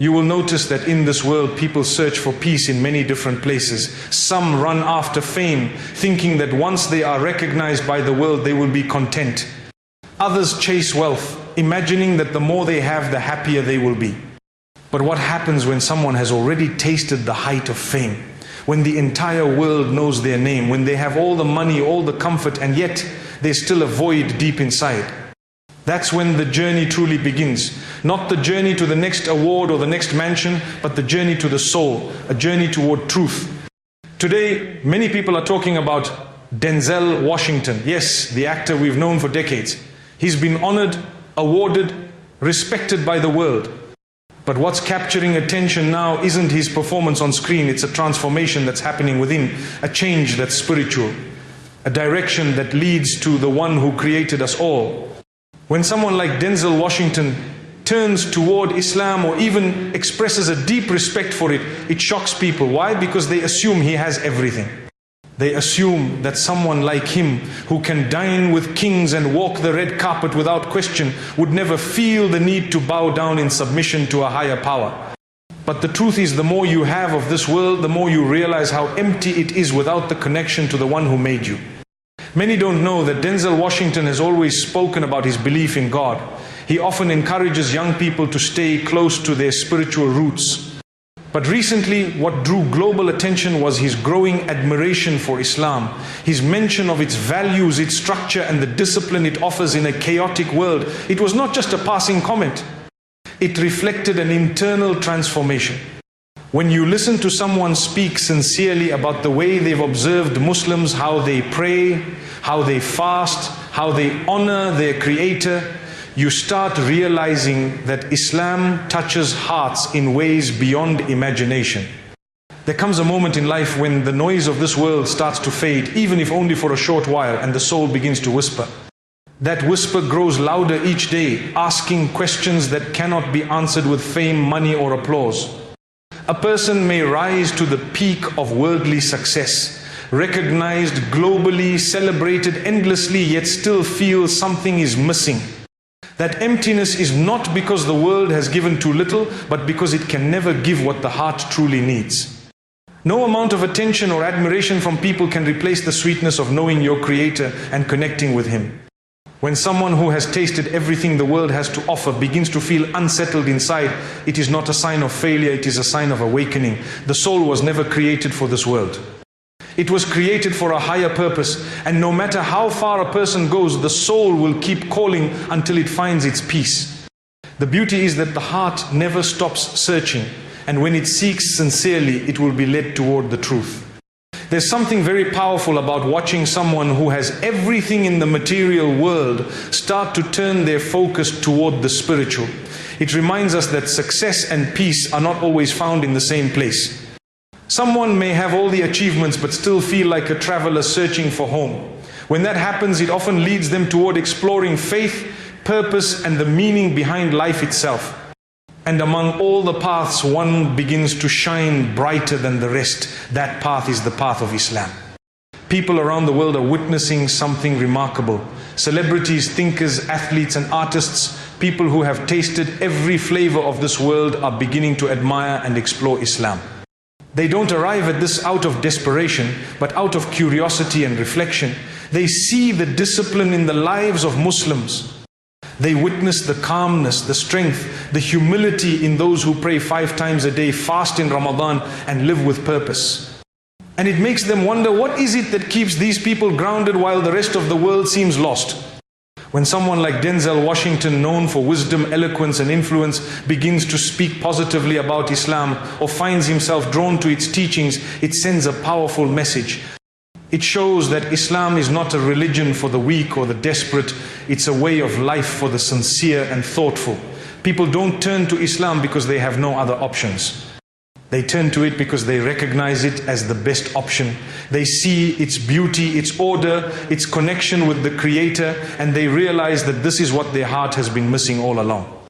You will notice that in this world people search for peace in many different places. Some run after fame, thinking that once they are recognized by the world they will be content. Others chase wealth, imagining that the more they have, the happier they will be. But what happens when someone has already tasted the height of fame? When the entire world knows their name, when they have all the money, all the comfort, and yet there's still a void deep inside. That's when the journey truly begins. Not the journey to the next award or the next mansion, but the journey to the soul, a journey toward truth. Today, many people are talking about Denzel Washington. Yes, the actor we've known for decades. He's been honored, awarded, respected by the world. But what's capturing attention now isn't his performance on screen, it's a transformation that's happening within, a change that's spiritual, a direction that leads to the one who created us all. When someone like Denzel Washington turns toward Islam or even expresses a deep respect for it, it shocks people. Why? Because they assume he has everything. They assume that someone like him, who can dine with kings and walk the red carpet without question, would never feel the need to bow down in submission to a higher power. But the truth is, the more you have of this world, the more you realize how empty it is without the connection to the one who made you. Many don't know that Denzel Washington has always spoken about his belief in God. He often encourages young people to stay close to their spiritual roots. But recently, what drew global attention was his growing admiration for Islam, his mention of its values, its structure, and the discipline it offers in a chaotic world. It was not just a passing comment. It reflected an internal transformation. When you listen to someone speak sincerely about the way they've observed Muslims, how they pray, how they fast, how they honor their Creator, you start realizing that Islam touches hearts in ways beyond imagination. There comes a moment in life when the noise of this world starts to fade, even if only for a short while, and the soul begins to whisper. That whisper grows louder each day, asking questions that cannot be answered with fame, money, or applause. A person may rise to the peak of worldly success, recognized globally, celebrated endlessly, yet still feel something is missing. That emptiness is not because the world has given too little, but because it can never give what the heart truly needs. No amount of attention or admiration from people can replace the sweetness of knowing your Creator and connecting with Him. When someone who has tasted everything the world has to offer begins to feel unsettled inside, it is not a sign of failure, it is a sign of awakening. The soul was never created for this world. It was created for a higher purpose, and no matter how far a person goes, the soul will keep calling until it finds its peace. The beauty is that the heart never stops searching, and when it seeks sincerely, it will be led toward the truth. There's something very powerful about watching someone who has everything in the material world start to turn their focus toward the spiritual. It reminds us that success and peace are not always found in the same place. Someone may have all the achievements but still feel like a traveler searching for home. When that happens, it often leads them toward exploring faith, purpose, and the meaning behind life itself. And among all the paths, one begins to shine brighter than the rest. That path is the path of Islam. People around the world are witnessing something remarkable. Celebrities, thinkers, athletes, and artists, people who have tasted every flavor of this world, are beginning to admire and explore Islam. They don't arrive at this out of desperation, but out of curiosity and reflection. They see the discipline in the lives of Muslims. They witness the calmness, the strength, the humility in those who pray 5 times a day, fast in Ramadan, and live with purpose. And it makes them wonder, what is it that keeps these people grounded while the rest of the world seems lost? When someone like Denzel Washington, known for wisdom, eloquence, and influence, begins to speak positively about Islam or finds himself drawn to its teachings, it sends a powerful message. It shows that Islam is not a religion for the weak or the desperate. It's a way of life for the sincere and thoughtful. People don't turn to Islam because they have no other options. They turn to it because they recognize it as the best option. They see its beauty, its order, its connection with the Creator, and they realize that this is what their heart has been missing all along.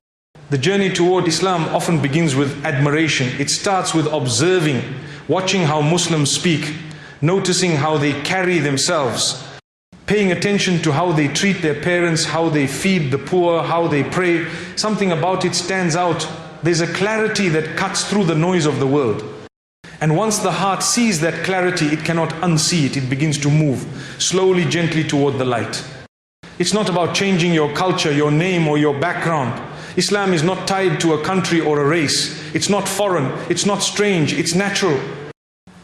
The journey toward Islam often begins with admiration. It starts with observing, watching how Muslims speak, noticing how they carry themselves, paying attention to how they treat their parents, how they feed the poor, how they pray. Something about it stands out. There's a clarity that cuts through the noise of the world. And once the heart sees that clarity, it cannot unsee it. It begins to move slowly, gently toward the light. It's not about changing your culture, your name, or your background. Islam is not tied to a country or a race. It's not foreign, it's not strange, it's natural.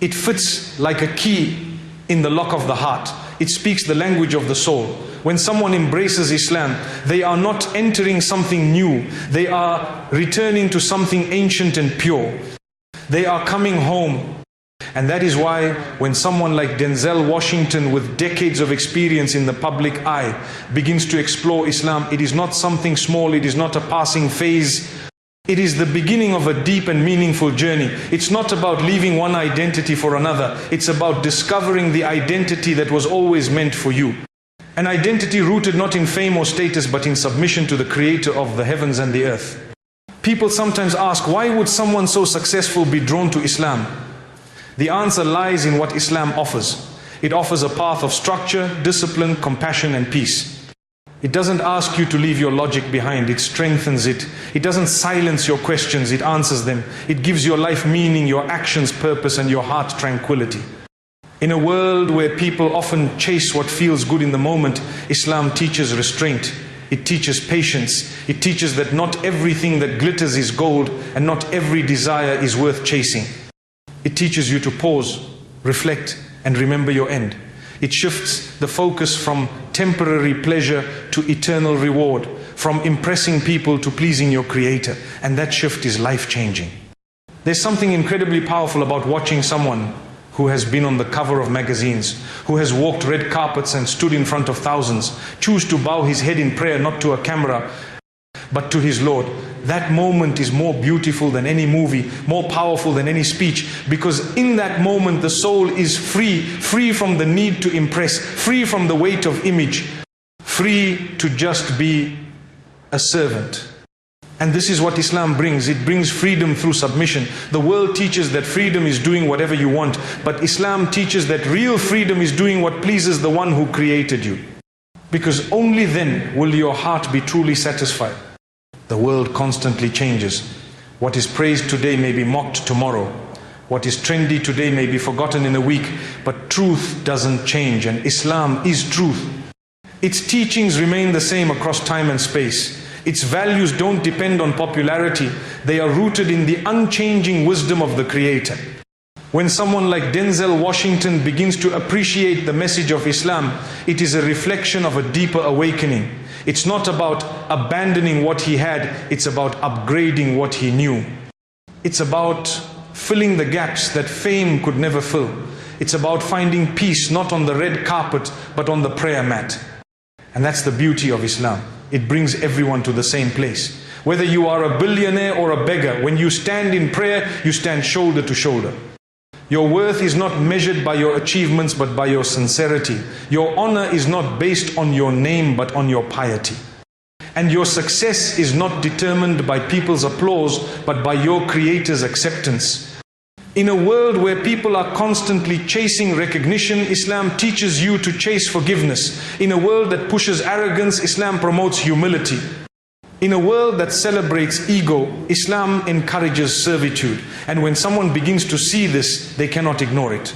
It fits like a key in the lock of the heart. It speaks the language of the soul. When someone embraces Islam, they are not entering something new. They are returning to something ancient and pure. They are coming home. And that is why when someone like Denzel Washington, with decades of experience in the public eye, begins to explore Islam, it is not something small, it is not a passing phase. It is the beginning of a deep and meaningful journey. It's not about leaving one identity for another. It's about discovering the identity that was always meant for you. An identity rooted not in fame or status, but in submission to the Creator of the heavens and the earth. People sometimes ask, why would someone so successful be drawn to Islam? The answer lies in what Islam offers. It offers a path of structure, discipline, compassion, and peace. It doesn't ask you to leave your logic behind, it strengthens it. It doesn't silence your questions, it answers them. It gives your life meaning, your actions purpose, and your heart tranquility. In a world where people often chase what feels good in the moment, Islam teaches restraint. It teaches patience. It teaches that not everything that glitters is gold, and not every desire is worth chasing. It teaches you to pause, reflect, and remember your end. It shifts the focus from temporary pleasure to eternal reward, from impressing people to pleasing your Creator. And that shift is life-changing. There's something incredibly powerful about watching someone who has been on the cover of magazines, who has walked red carpets and stood in front of thousands, choose to bow his head in prayer not to a camera, but to his Lord. That moment is more beautiful than any movie, more powerful than any speech, because in that moment the soul is free from the need to impress, free from the weight of image, free to just be a servant. And this is what Islam brings. It brings freedom through submission. The world teaches that freedom is doing whatever you want, but Islam teaches that real freedom is doing what pleases the one who created you. Because only then will your heart be truly satisfied. The world constantly changes. What is praised today may be mocked tomorrow. What is trendy today may be forgotten in a week, but truth doesn't change, and Islam is truth. Its teachings remain the same across time and space. Its values don't depend on popularity. They are rooted in the unchanging wisdom of the Creator. When someone like Denzel Washington begins to appreciate the message of Islam, it is a reflection of a deeper awakening. It's not about abandoning what he had, it's about upgrading what he knew. It's about filling the gaps that fame could never fill. It's about finding peace not on the red carpet, but on the prayer mat. And that's the beauty of Islam. It brings everyone to the same place. Whether you are a billionaire or a beggar, when you stand in prayer, you stand shoulder to shoulder. Your worth is not measured by your achievements, but by your sincerity. Your honor is not based on your name, but on your piety. And your success is not determined by people's applause, but by your Creator's acceptance. In a world where people are constantly chasing recognition, Islam teaches you to chase forgiveness. In a world that pushes arrogance, Islam promotes humility. In a world that celebrates ego, Islam encourages servitude. And when someone begins to see this, they cannot ignore it.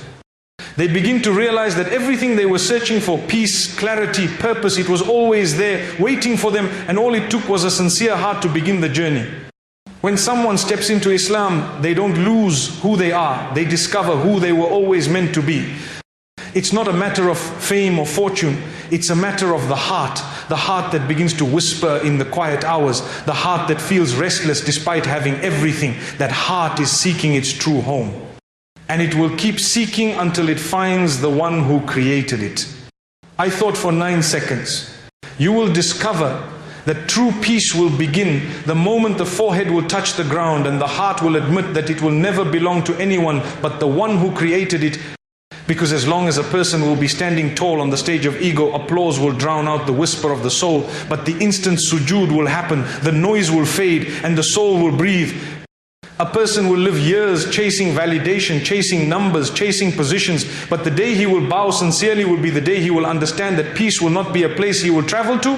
They begin to realize that everything they were searching for, peace, clarity, purpose, it was always there, waiting for them, and all it took was a sincere heart to begin the journey. When someone steps into Islam, they don't lose who they are. They discover who they were always meant to be. It's not a matter of fame or fortune. It's a matter of the heart that begins to whisper in the quiet hours, the heart that feels restless despite having everything. That heart is seeking its true home. And it will keep seeking until it finds the one who created it. I thought for 9 seconds. You will discover that true peace will begin the moment the forehead will touch the ground and the heart will admit that it will never belong to anyone but the one who created it. Because as long as a person will be standing tall on the stage of ego, applause will drown out the whisper of the soul. But the instant sujood will happen, the noise will fade, and the soul will breathe. A person will live years chasing validation, chasing numbers, chasing positions, but the day he will bow sincerely will be the day he will understand that peace will not be a place he will travel to,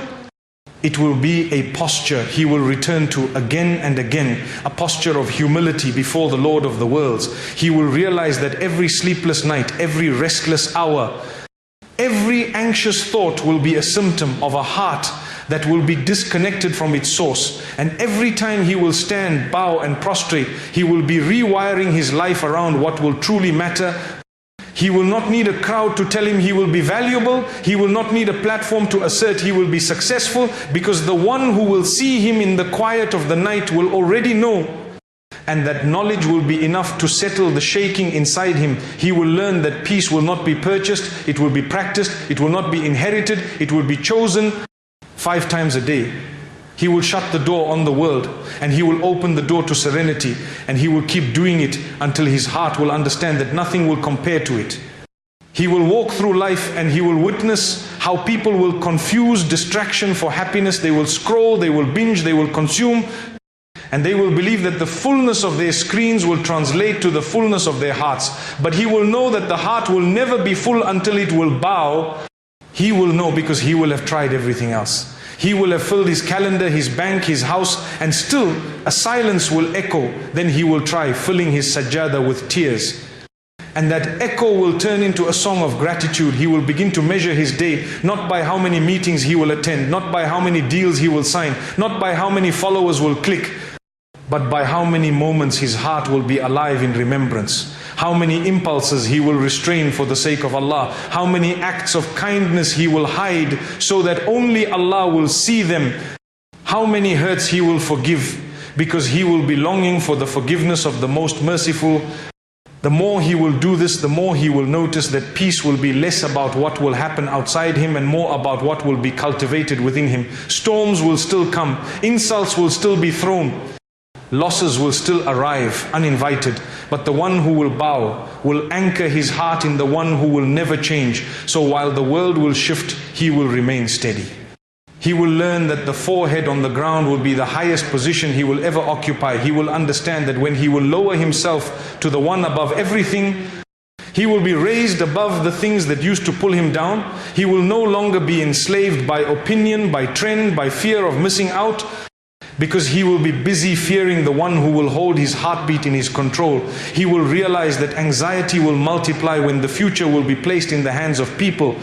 it will be a posture he will return to again and again, a posture of humility before the Lord of the worlds. He will realize that every sleepless night, every restless hour, every anxious thought will be a symptom of a heart that will be disconnected from its source. And every time he will stand, bow and prostrate, he will be rewiring his life around what will truly matter. He will not need a crowd to tell him he will be valuable. He will not need a platform to assert he will be successful, because the one who will see him in the quiet of the night will already know. And that knowledge will be enough to settle the shaking inside him. He will learn that peace will not be purchased, it will be practiced, it will not be inherited, it will be chosen 5 times a day. He will shut the door on the world and he will open the door to serenity, and he will keep doing it until his heart will understand that nothing will compare to it. He will walk through life and he will witness how people will confuse distraction for happiness. They will scroll, they will binge, they will consume, and they will believe that the fullness of their screens will translate to the fullness of their hearts. But he will know that the heart will never be full until it will bow. He will know because he will have tried everything else. He will have filled his calendar, his bank, his house, and still a silence will echo. Then he will try filling his sajjada with tears. And that echo will turn into a song of gratitude. He will begin to measure his day, not by how many meetings he will attend, not by how many deals he will sign, not by how many followers will click, but by how many moments his heart will be alive in remembrance. How many impulses he will restrain for the sake of Allah. How many acts of kindness he will hide so that only Allah will see them. How many hurts he will forgive, because he will be longing for the forgiveness of the most merciful. The more he will do this, the more he will notice that peace will be less about what will happen outside him and more about what will be cultivated within him. Storms will still come, insults will still be thrown, losses will still arrive uninvited, but the one who will bow will anchor his heart in the one who will never change. So while the world will shift, he will remain steady. He will learn that the forehead on the ground will be the highest position he will ever occupy. He will understand that when he will lower himself to the one above everything, he will be raised above the things that used to pull him down. He will no longer be enslaved by opinion, by trend, by fear of missing out, because he will be busy fearing the one who will hold his heartbeat in his control. He will realize that anxiety will multiply when the future will be placed in the hands of people.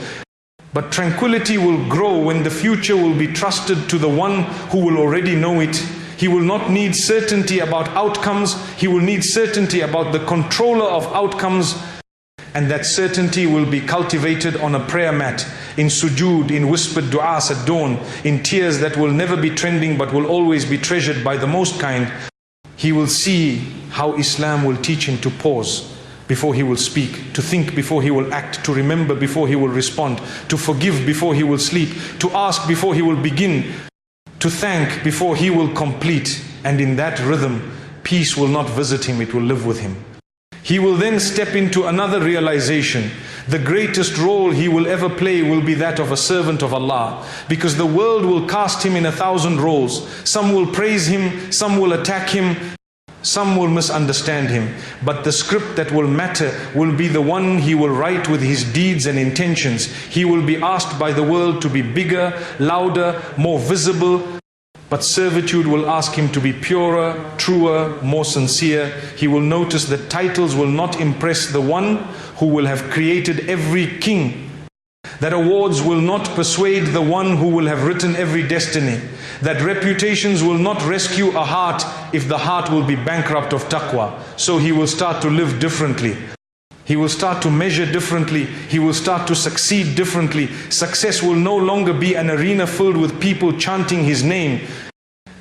But tranquility will grow when the future will be trusted to the one who will already know it. He will not need certainty about outcomes. He will need certainty about the controller of outcomes. And that certainty will be cultivated on a prayer mat, in sujood, in whispered du'as at dawn, in tears that will never be trending but will always be treasured by the most kind. He will see how Islam will teach him to pause before he will speak, to think before he will act, to remember before he will respond, to forgive before he will sleep, to ask before he will begin, to thank before he will complete. And in that rhythm, peace will not visit him, it will live with him. He will then step into another realization. The greatest role he will ever play will be that of a servant of Allah, because the world will cast him in 1,000 roles. Some will praise him, some will attack him, some will misunderstand him. But the script that will matter will be the one he will write with his deeds and intentions. He will be asked by the world to be bigger, louder, more visible. But servitude will ask him to be purer, truer, more sincere. He will notice that titles will not impress the one who will have created every king. That awards will not persuade the one who will have written every destiny. That reputations will not rescue a heart if the heart will be bankrupt of taqwa. So he will start to live differently. He will start to measure differently. He will start to succeed differently. Success will no longer be an arena filled with people chanting his name.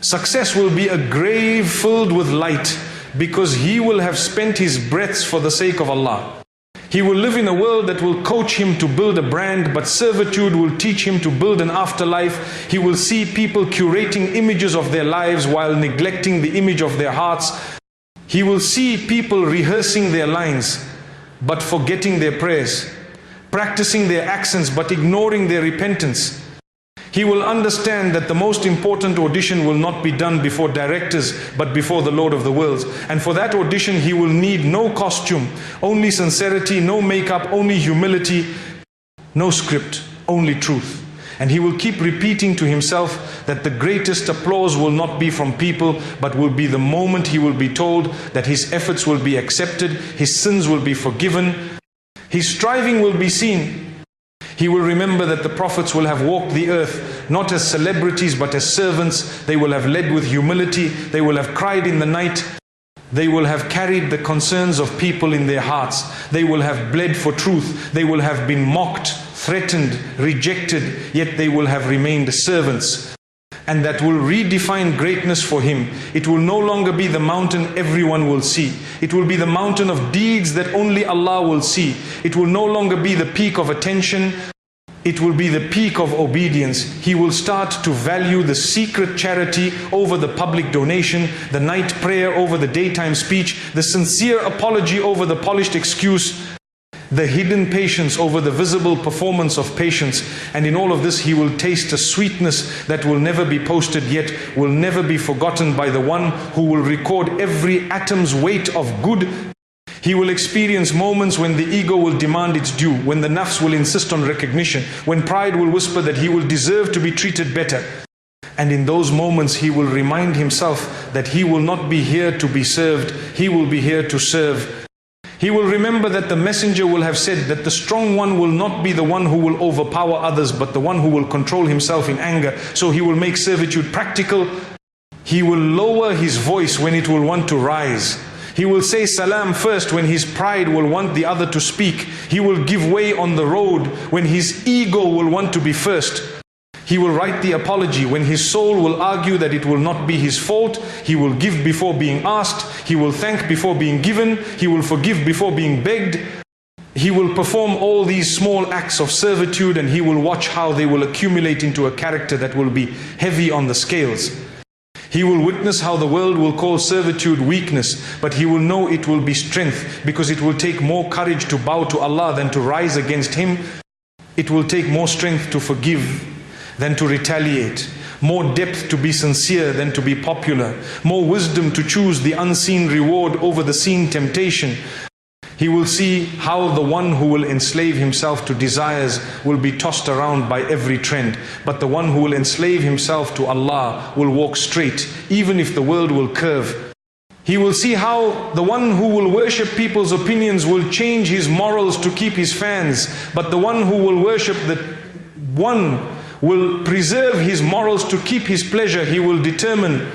Success will be a grave filled with light, because he will have spent his breaths for the sake of Allah. He will live in a world that will coach him to build a brand, but servitude will teach him to build an afterlife. He will see people curating images of their lives while neglecting the image of their hearts. He will see people rehearsing their lines but forgetting their prayers, practicing their accents but ignoring their repentance. He will understand that the most important audition will not be done before directors but before the Lord of the worlds. And for that audition he will need no costume, only sincerity, no makeup, only humility, no script, only truth. And he will keep repeating to himself that the greatest applause will not be from people, but will be the moment he will be told that his efforts will be accepted, his sins will be forgiven, his striving will be seen. He will remember that the prophets will have walked the earth, not as celebrities but as servants. They will have led with humility, they will have cried in the night, they will have carried the concerns of people in their hearts, they will have bled for truth, they will have been mocked, threatened, rejected, yet they will have remained servants. And that will redefine greatness for him. It will no longer be the mountain everyone will see. It will be the mountain of deeds that only Allah will see. It will no longer be the peak of attention. It will be the peak of obedience. He will start to value the secret charity over the public donation, the night prayer over the daytime speech, the sincere apology over the polished excuse, the hidden patience over the visible performance of patience. And in all of this he will taste a sweetness that will never be posted, yet will never be forgotten by the one who will record every atom's weight of good. He will experience moments when the ego will demand its due, when the nafs will insist on recognition, when pride will whisper that he will deserve to be treated better. And in those moments he will remind himself that he will not be here to be served, he will be here to serve. He will remember that the messenger will have said that the strong one will not be the one who will overpower others, but the one who will control himself in anger. So he will make servitude practical. He will lower his voice when it will want to rise. He will say salam first when his pride will want the other to speak. He will give way on the road when his ego will want to be first. He will write the apology when his soul will argue that it will not be his fault. He will give before being asked. He will thank before being given. He will forgive before being begged. He will perform all these small acts of servitude, and he will watch how they will accumulate into a character that will be heavy on the scales. He will witness how the world will call servitude weakness, but he will know it will be strength, because it will take more courage to bow to Allah than to rise against Him. It will take more strength to forgive than to retaliate, more depth to be sincere than to be popular, more wisdom to choose the unseen reward over the seen temptation. He will see how the one who will enslave himself to desires will be tossed around by every trend, but the one who will enslave himself to Allah will walk straight, even if the world will curve. He will see how the one who will worship people's opinions will change his morals to keep his fans, but the one who will worship the one will preserve his morals to keep his pleasure. He will determine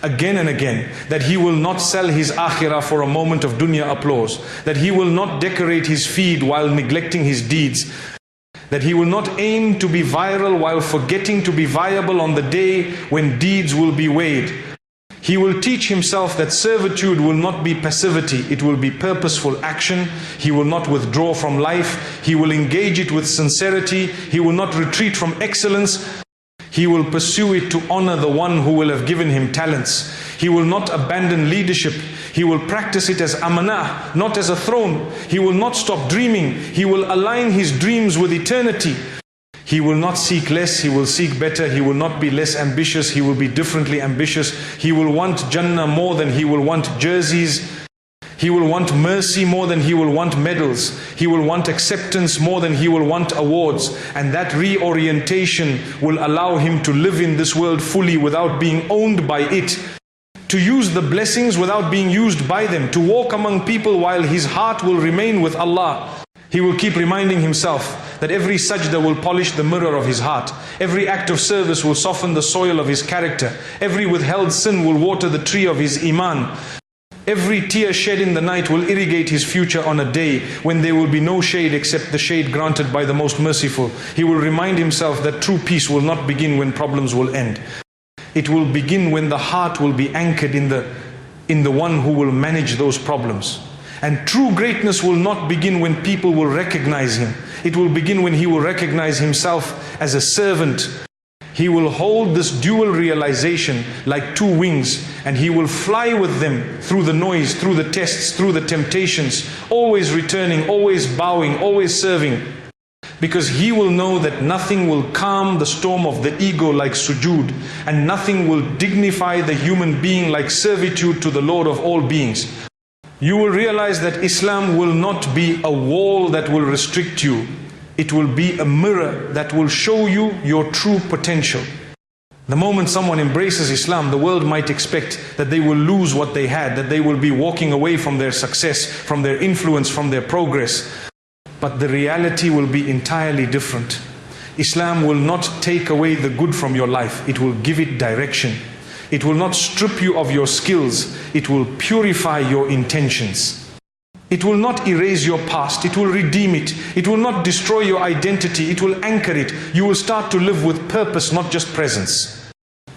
again and again that he will not sell his akhirah for a moment of dunya applause, that he will not decorate his feed while neglecting his deeds, that he will not aim to be viral while forgetting to be viable on the day when deeds will be weighed. He will teach himself that servitude will not be passivity, it will be purposeful action. He will not withdraw from life, he will engage it with sincerity, he will not retreat from excellence. He will pursue it to honor the one who will have given him talents. He will not abandon leadership, he will practice it as amanah, not as a throne. He will not stop dreaming, he will align his dreams with eternity. He will not seek less, he will seek better. He will not be less ambitious, he will be differently ambitious. He will want Jannah more than he will want jerseys. He will want mercy more than he will want medals. He will want acceptance more than he will want awards. And that reorientation will allow him to live in this world fully without being owned by it. To use the blessings without being used by them. To walk among people while his heart will remain with Allah. He will keep reminding himself that every sajda will polish the mirror of his heart. Every act of service will soften the soil of his character. Every withheld sin will water the tree of his iman. Every tear shed in the night will irrigate his future on a day when there will be no shade except the shade granted by the most merciful. He will remind himself that true peace will not begin when problems will end. It will begin when the heart will be anchored in the one who will manage those problems. And true greatness will not begin when people will recognize him. It will begin when he will recognize himself as a servant. He will hold this dual realization like two wings, and he will fly with them through the noise, through the tests, through the temptations, always returning, always bowing, always serving. Because he will know that nothing will calm the storm of the ego like sujood, and nothing will dignify the human being like servitude to the Lord of all beings. You will realize that Islam will not be a wall that will restrict you. It will be a mirror that will show you your true potential. The moment someone embraces Islam, the world might expect that they will lose what they had, that they will be walking away from their success, from their influence, from their progress. But the reality will be entirely different. Islam will not take away the good from your life. It will give it direction. It will not strip you of your skills. It will purify your intentions. It will not erase your past. It will redeem it. It will not destroy your identity. It will anchor it. You will start to live with purpose, not just presence.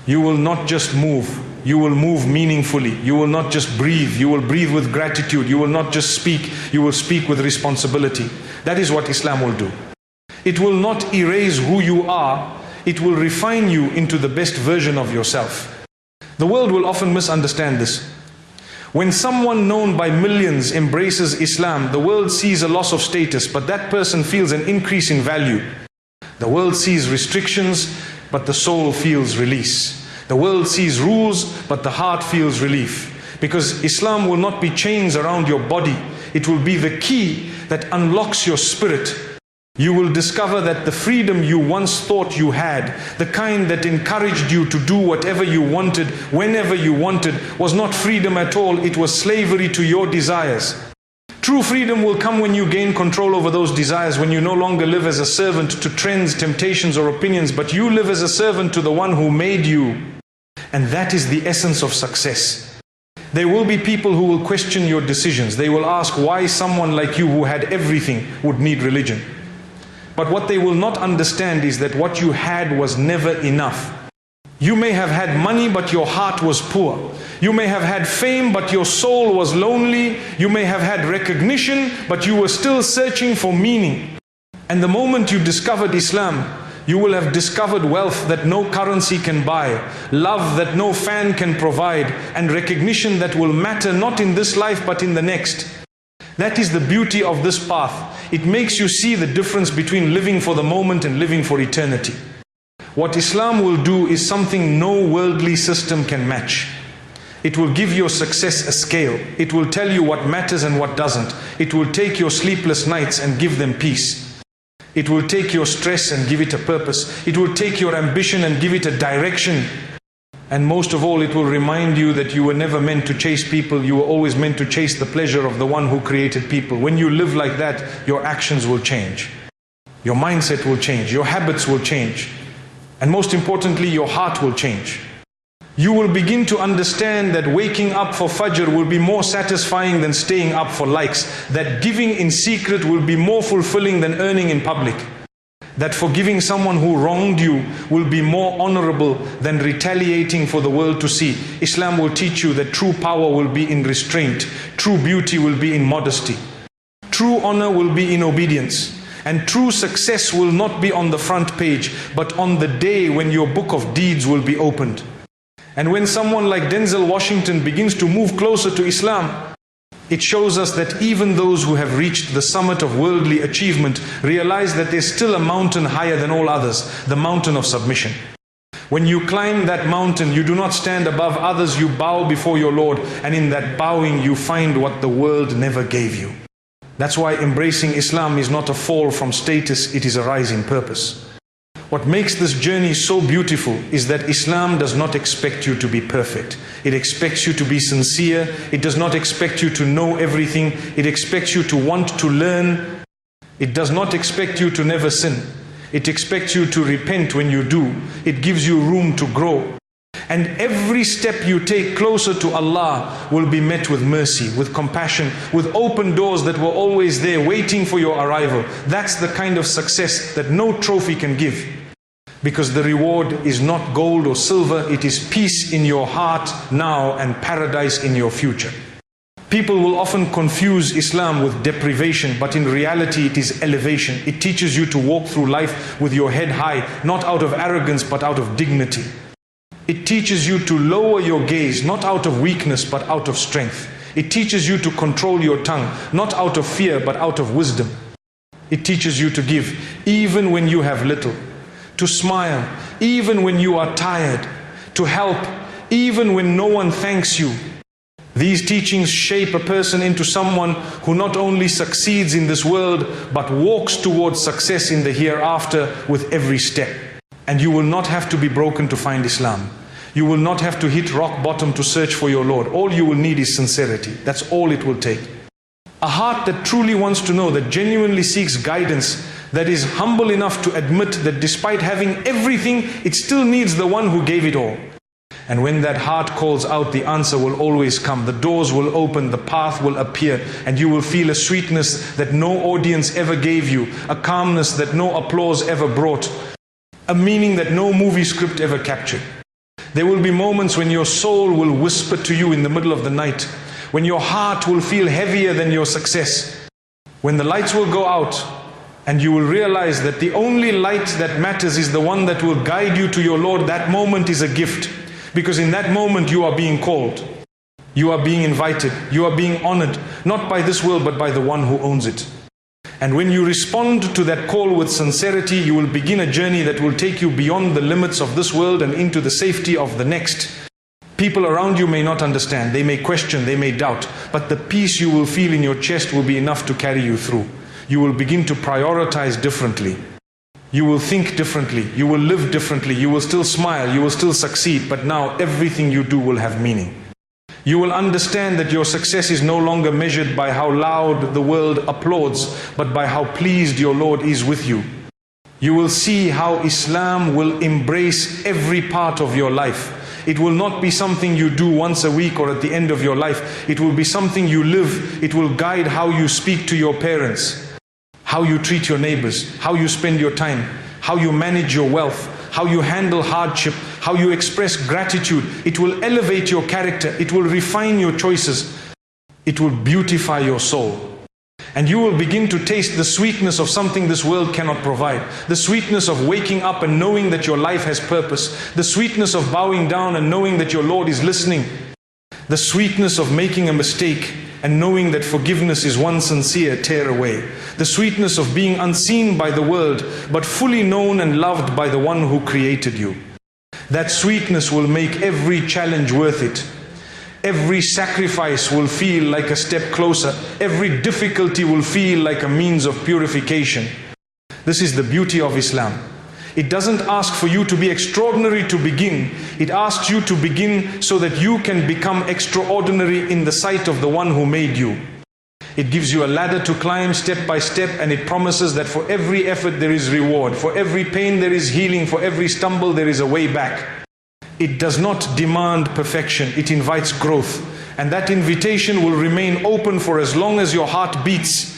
You will not just move. You will move meaningfully. You will not just breathe. You will breathe with gratitude. You will not just speak. You will speak with responsibility. That is what Islam will do. It will not erase who you are. It will refine you into the best version of yourself. The world will often misunderstand this. When someone known by millions embraces Islam, the world sees a loss of status, but that person feels an increase in value. The world sees restrictions, but the soul feels release. The world sees rules, but the heart feels relief. Because Islam will not be chains around your body. It will be the key that unlocks your spirit. You will discover that the freedom you once thought you had, the kind that encouraged you to do whatever you wanted, whenever you wanted, was not freedom at all. It was slavery to your desires. True freedom will come when you gain control over those desires, when you no longer live as a servant to trends, temptations, or opinions, but you live as a servant to the one who made you. And that is the essence of success. There will be people who will question your decisions. They will ask why someone like you who had everything would need religion. But what they will not understand is that what you had was never enough. You may have had money, but your heart was poor. You may have had fame, but your soul was lonely. You may have had recognition, but you were still searching for meaning. And the moment you discovered Islam, you will have discovered wealth that no currency can buy, love that no fan can provide, and recognition that will matter not in this life but in the next. That is the beauty of this path. It makes you see the difference between living for the moment and living for eternity. What Islam will do is something no worldly system can match. It will give your success a scale. It will tell you what matters and what doesn't. It will take your sleepless nights and give them peace. It will take your stress and give it a purpose. It will take your ambition and give it a direction. And most of all, it will remind you that you were never meant to chase people. You were always meant to chase the pleasure of the one who created people. When you live like that, your actions will change. Your mindset will change. Your habits will change. And most importantly, your heart will change. You will begin to understand that waking up for Fajr will be more satisfying than staying up for likes. That giving in secret will be more fulfilling than earning in public. That forgiving someone who wronged you will be more honorable than retaliating for the world to see. Islam will teach you that true power will be in restraint. True beauty will be in modesty. True honor will be in obedience. And true success will not be on the front page, but on the day when your book of deeds will be opened. And when someone like Denzel Washington begins to move closer to Islam, it shows us that even those who have reached the summit of worldly achievement realize that there's still a mountain higher than all others, the mountain of submission. When you climb that mountain, you do not stand above others, you bow before your Lord, and in that bowing you find what the world never gave you. That's why embracing Islam is not a fall from status, it is a rise in purpose. What makes this journey so beautiful is that Islam does not expect you to be perfect. It expects you to be sincere. It does not expect you to know everything. It expects you to want to learn. It does not expect you to never sin. It expects you to repent when you do. It gives you room to grow. And every step you take closer to Allah will be met with mercy, with compassion, with open doors that were always there waiting for your arrival. That's the kind of success that no trophy can give. Because the reward is not gold or silver, it is peace in your heart now and paradise in your future. People will often confuse Islam with deprivation, but in reality it is elevation. It teaches you to walk through life with your head high, not out of arrogance but out of dignity. It teaches you to lower your gaze, not out of weakness but out of strength. It teaches you to control your tongue, not out of fear but out of wisdom. It teaches you to give, even when you have little. To smile, even when you are tired. To help, even when no one thanks you. These teachings shape a person into someone who not only succeeds in this world, but walks towards success in the hereafter with every step. And you will not have to be broken to find Islam. You will not have to hit rock bottom to search for your Lord. All you will need is sincerity. That's all it will take. A heart that truly wants to know, that genuinely seeks guidance, that is humble enough to admit that despite having everything, it still needs the one who gave it all. And when that heart calls out, the answer will always come. The doors will open, the path will appear, and you will feel a sweetness that no audience ever gave you, a calmness that no applause ever brought, a meaning that no movie script ever captured. There will be moments when your soul will whisper to you in the middle of the night, when your heart will feel heavier than your success, when the lights will go out, and you will realize that the only light that matters is the one that will guide you to your Lord. That moment is a gift. Because in that moment you are being called, you are being invited, you are being honored, not by this world but by the one who owns it. And when you respond to that call with sincerity, you will begin a journey that will take you beyond the limits of this world and into the safety of the next. People around you may not understand, they may question, they may doubt, but the peace you will feel in your chest will be enough to carry you through. You will begin to prioritize differently. You will think differently, you will live differently, you will still smile, you will still succeed, but now everything you do will have meaning. You will understand that your success is no longer measured by how loud the world applauds, but by how pleased your Lord is with you. You will see how Islam will embrace every part of your life. It will not be something you do once a week or at the end of your life. It will be something you live. It will guide how you speak to your parents, how you treat your neighbors, how you spend your time, how you manage your wealth, how you handle hardship, how you express gratitude. It will elevate your character, it will refine your choices, it will beautify your soul. And you will begin to taste the sweetness of something this world cannot provide. The sweetness of waking up and knowing that your life has purpose. The sweetness of bowing down and knowing that your Lord is listening. The sweetness of making a mistake and knowing that forgiveness is one sincere tear away. The sweetness of being unseen by the world, but fully known and loved by the one who created you. That sweetness will make every challenge worth it. Every sacrifice will feel like a step closer. Every difficulty will feel like a means of purification. This is the beauty of Islam. It doesn't ask for you to be extraordinary to begin. It asks you to begin so that you can become extraordinary in the sight of the one who made you. It gives you a ladder to climb step by step, and it promises that for every effort there is reward. For every pain there is healing. For every stumble there is a way back. It does not demand perfection. It invites growth. And that invitation will remain open for as long as your heart beats.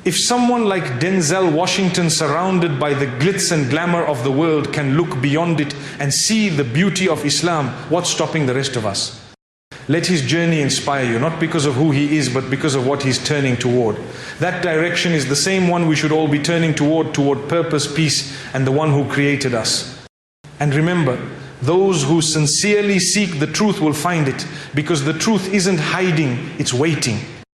If someone like Denzel Washington, surrounded by the glitz and glamour of the world, can look beyond it and see the beauty of Islam, what's stopping the rest of us? Let his journey inspire you, not because of who he is, but because of what he's turning toward. That direction is the same one we should all be turning toward purpose, peace, and the one who created us. And remember, those who sincerely seek the truth will find it, because the truth isn't hiding, it's waiting.